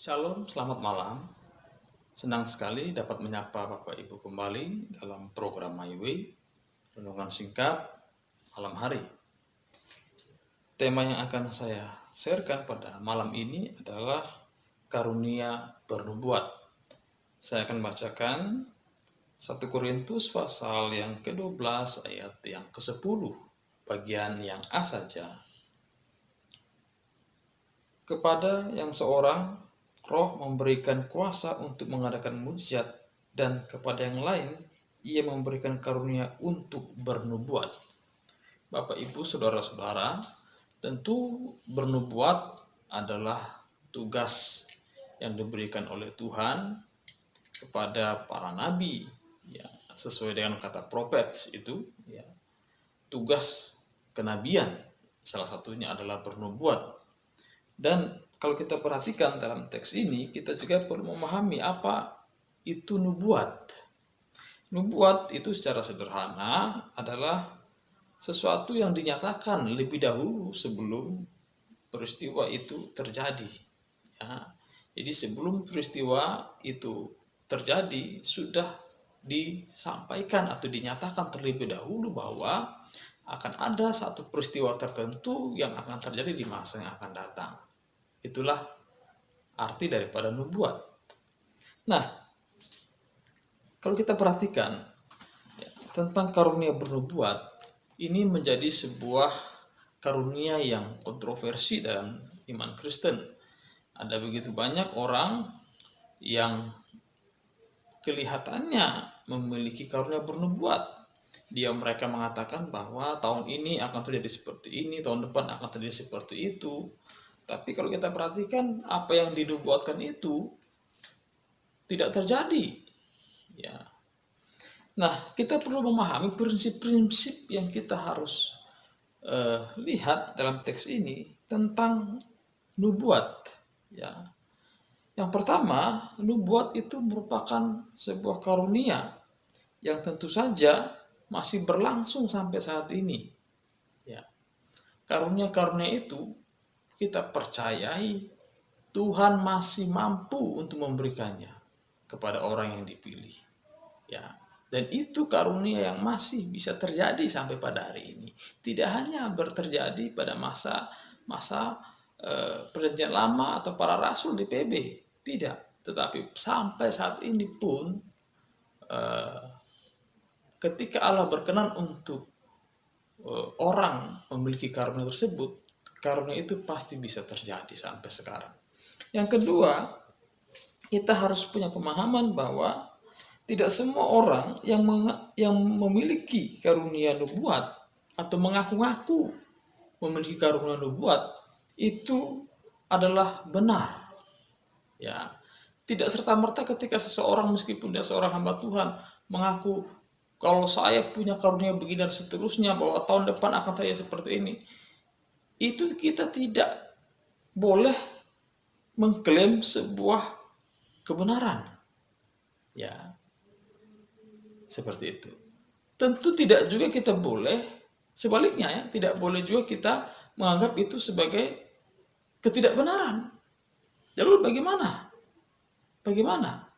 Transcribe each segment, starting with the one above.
Shalom, selamat malam. Senang sekali dapat menyapa Bapak Ibu kembali dalam program My Way, renungan singkat malam hari. Tema yang akan saya sharekan pada malam ini adalah karunia bernubuat. Saya akan bacakan 1 Korintus pasal yang ke-12 ayat yang ke-10, bagian yang A saja. Kepada yang seorang Roh memberikan kuasa untuk mengadakan mujizat, dan kepada yang lain Ia memberikan karunia untuk bernubuat. Bapak, Ibu, saudara-saudara, tentu bernubuat adalah tugas yang diberikan oleh Tuhan kepada para nabi, ya, sesuai dengan kata prophets itu, ya, tugas kenabian salah satunya adalah bernubuat. Dan kalau kita perhatikan dalam teks ini, kita juga perlu memahami apa itu nubuat. Nubuat itu secara sederhana adalah sesuatu yang dinyatakan lebih dahulu sebelum peristiwa itu terjadi. Ya. Jadi sebelum peristiwa itu terjadi, sudah disampaikan atau dinyatakan terlebih dahulu bahwa akan ada satu peristiwa tertentu yang akan terjadi di masa yang akan datang. Itulah arti daripada nubuat. Nah, kalau kita perhatikan tentang karunia bernubuat, ini menjadi sebuah karunia yang kontroversi dalam iman Kristen. Ada begitu banyak orang yang kelihatannya memiliki karunia bernubuat. Mereka mengatakan bahwa tahun ini akan terjadi seperti ini, tahun depan akan terjadi seperti itu. Tapi kalau kita perhatikan, apa yang dinubuatkan itu tidak terjadi. Ya. Nah, kita perlu memahami prinsip-prinsip yang kita harus lihat dalam teks ini tentang nubuat. Ya. Yang pertama, nubuat itu merupakan sebuah karunia yang tentu saja masih berlangsung sampai saat ini. Ya. Karunia-karunia itu kita percayai Tuhan masih mampu untuk memberikannya kepada orang yang dipilih. Ya. Dan itu karunia yang masih bisa terjadi sampai pada hari ini. Tidak hanya terjadi pada masa perjanjian lama atau para rasul di PB. Tidak. Tetapi sampai saat ini pun ketika Allah berkenan untuk orang memiliki karunia tersebut, karunia itu pasti bisa terjadi sampai sekarang. Yang kedua, kita harus punya pemahaman bahwa tidak semua orang yang memiliki karunia nubuat atau mengaku-ngaku memiliki karunia nubuat itu adalah benar. Ya, tidak serta-merta ketika seseorang, meskipun dia seorang hamba Tuhan, mengaku kalau saya punya karunia begini dan seterusnya, bahwa tahun depan akan terjadi seperti ini, itu kita tidak boleh mengklaim sebuah kebenaran. Ya, seperti itu. Tentu tidak juga kita boleh, sebaliknya ya, tidak boleh juga kita menganggap itu sebagai ketidakbenaran. Lalu bagaimana? Bagaimana?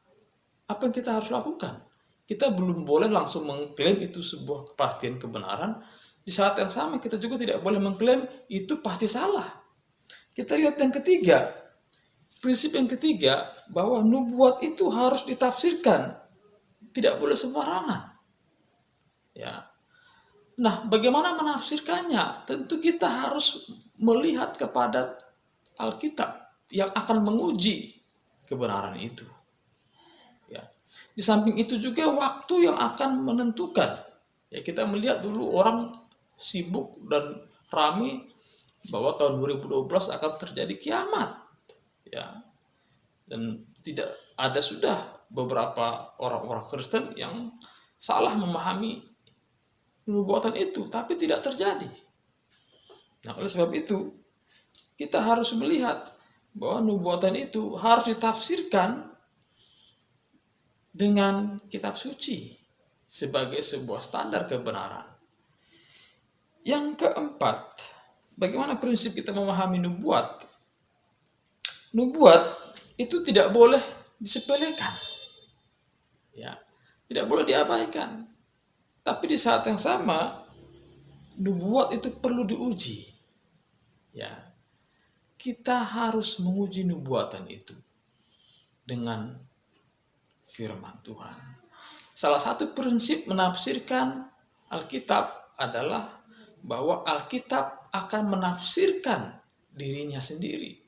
Apa yang kita harus lakukan? Kita belum boleh langsung mengklaim itu sebuah kepastian kebenaran. Di saat yang sama kita juga tidak boleh mengklaim itu pasti salah. Kita lihat yang ketiga. Prinsip yang ketiga, bahwa nubuat itu harus ditafsirkan. Tidak boleh sembarangan. Ya. Nah, bagaimana menafsirkannya? Tentu kita harus melihat kepada Alkitab yang akan menguji kebenaran itu. Ya. Di samping itu juga waktu yang akan menentukan. Ya, kita melihat dulu orang sibuk dan ramai bahwa tahun 2012 akan terjadi kiamat. Ya. Dan tidak ada sudah beberapa orang-orang Kristen yang salah memahami nubuatan itu, tapi tidak terjadi. Nah, oleh sebab itu kita harus melihat bahwa nubuatan itu harus ditafsirkan dengan kitab suci sebagai sebuah standar kebenaran. Yang keempat, bagaimana prinsip kita memahami nubuat? Nubuat itu tidak boleh disepelekan. Ya, tidak boleh diabaikan. Tapi di saat yang sama, nubuat itu perlu diuji. Ya, kita harus menguji nubuatan itu dengan firman Tuhan. Salah satu prinsip menafsirkan Alkitab adalah bahwa Alkitab akan menafsirkan dirinya sendiri.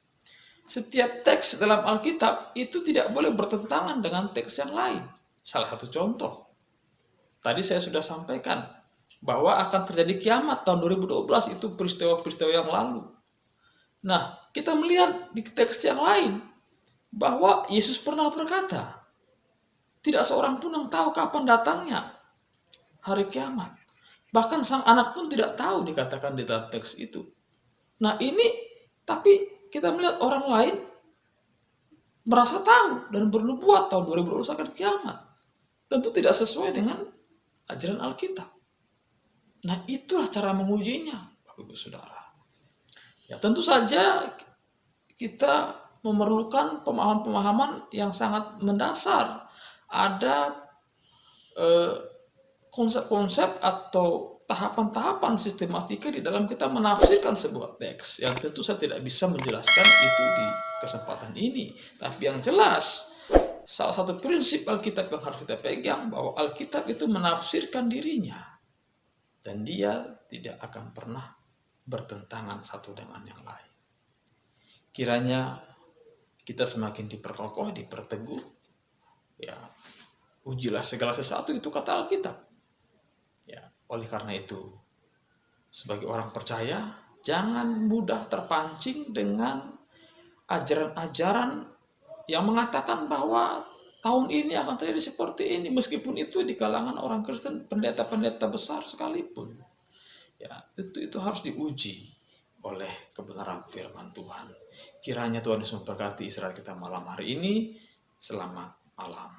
Setiap teks dalam Alkitab itu tidak boleh bertentangan dengan teks yang lain. Salah satu contoh, tadi saya sudah sampaikan bahwa akan terjadi kiamat tahun 2012, itu peristiwa-peristiwa yang lalu. Nah, kita melihat di teks yang lain bahwa Yesus pernah berkata, tidak seorang pun yang tahu kapan datangnya hari kiamat. Bahkan sang anak pun tidak tahu, dikatakan di dalam teks itu. Nah ini, tapi kita melihat orang lain merasa tahu dan bernubuat tahun 2012 akan kiamat. Tentu tidak sesuai dengan ajaran Alkitab. Nah itulah cara mengujinya, Bapak Ibu Saudara. Ya tentu saja kita memerlukan pemahaman-pemahaman yang sangat mendasar. Ada konsep-konsep atau tahapan-tahapan sistematika di dalam kita menafsirkan sebuah teks, yang tentu saya tidak bisa menjelaskan itu di kesempatan ini. Tapi yang jelas, salah satu prinsip Alkitab yang harus kita pegang, bahwa Alkitab itu menafsirkan dirinya, dan dia tidak akan pernah bertentangan satu dengan yang lain. Kiranya kita semakin diperkokoh, diperteguh. Ya, ujilah segala sesuatu, itu kata Alkitab. Ya, oleh karena itu, sebagai orang percaya, jangan mudah terpancing dengan ajaran-ajaran yang mengatakan bahwa tahun ini akan terjadi seperti ini, meskipun itu di kalangan orang Kristen, pendeta-pendeta besar sekalipun. Ya, itu harus diuji oleh kebenaran firman Tuhan. Kiranya Tuhan Yesus memberkati Israel kita malam hari ini. Selamat malam.